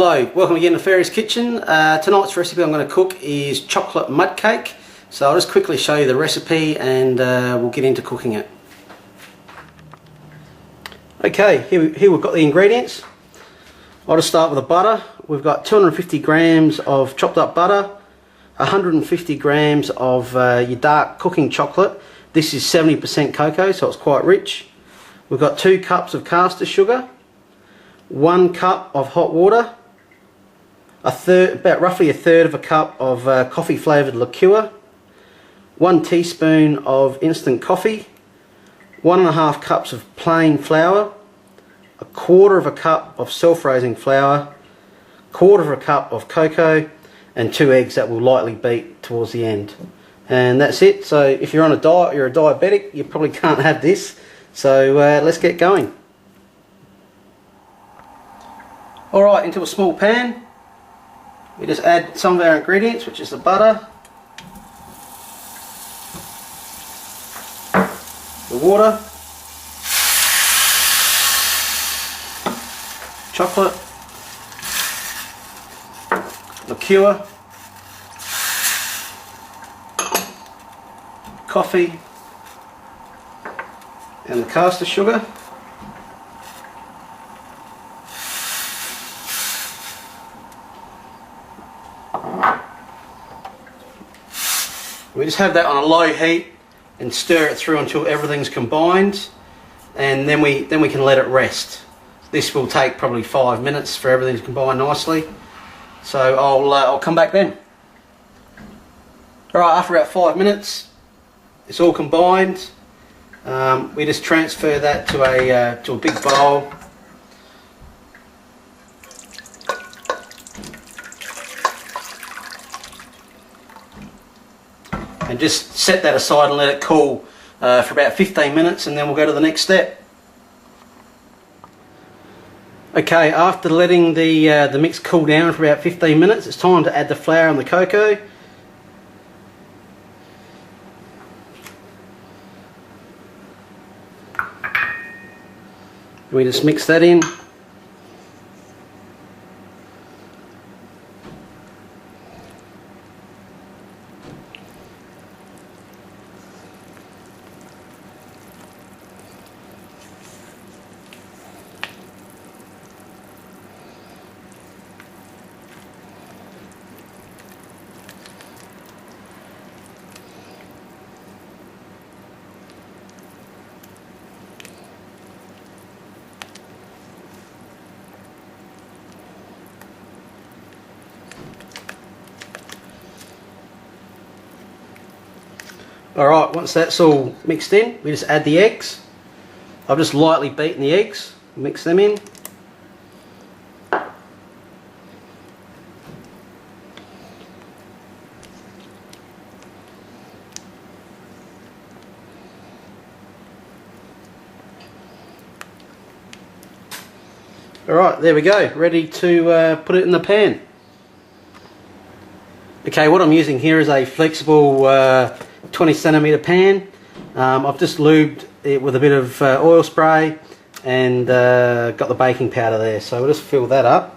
Hello, welcome again to Fairy's Kitchen. Tonight's recipe I'm going to cook is chocolate mud cake. So I'll just quickly show you the recipe and we'll get into cooking it. Okay, here we've got the ingredients. I'll just start with the butter. We've got 250 grams of chopped up butter, 150 grams of your dark cooking chocolate. This is 70% cocoa, so it's quite rich. We've got 2 cups of caster sugar, 1 cup of hot water, about roughly a third of a cup of coffee flavoured liqueur, 1 teaspoon of instant coffee, 1.5 cups of plain flour, 1/4 of a cup of self-raising flour, 1/4 of a cup of cocoa, and 2 eggs that we'll lightly beat towards the end. And that's it. So if you're on a diet, you're a diabetic, you probably can't have this. So let's get going. Alright, into a small pan, we just add some of our ingredients, which is the butter, the water, chocolate, liqueur, coffee, and the caster sugar. We just have that on a low heat and stir it through until everything's combined, and then we can let it rest. This will take probably 5 minutes for everything to combine nicely. So I'll come back then. Alright, after about 5 minutes, it's all combined. We just transfer that to a big bowl. And just set that aside and let it cool for about 15 minutes, and then we'll go to the next step. Okay, after letting the mix cool down for about 15 minutes, it's time to add the flour and the cocoa. We just mix that in. Alright, once that's all mixed in, we just add the eggs. I've just lightly beaten the eggs, mix them in. Alright, there we go, ready to put it in the pan. Okay, what I'm using here is a flexible 20cm pan. I've just lubed it with a bit of oil spray and got the baking powder there, so we'll just fill that up.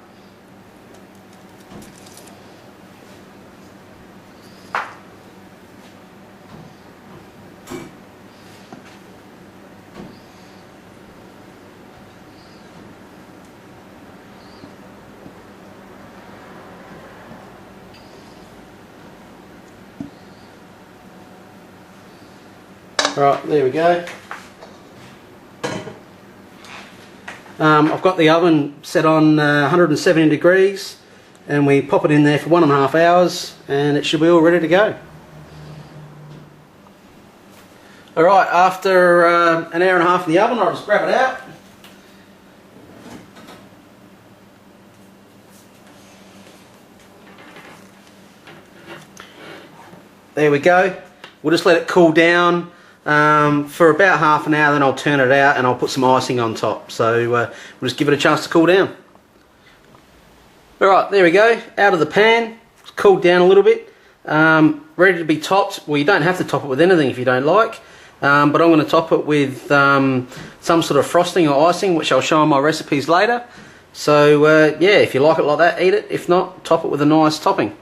Right, there we go. I've got the oven set on 170 degrees, and we pop it in there for 1.5 hours and it should be all ready to go. Alright, after an hour and a half in the oven, I'll just grab it out. There we go. We'll just let it cool down for about half an hour, then I'll turn it out and I'll put some icing on top. So we'll just give it a chance to cool down. Alright, there we go, out of the pan, it's cooled down a little bit, ready to be topped. Well, you don't have to top it with anything if you don't like, but I'm going to top it with some sort of frosting or icing, which I'll show on my recipes later. So yeah, if you like it like that, eat it. If not, top it with a nice topping.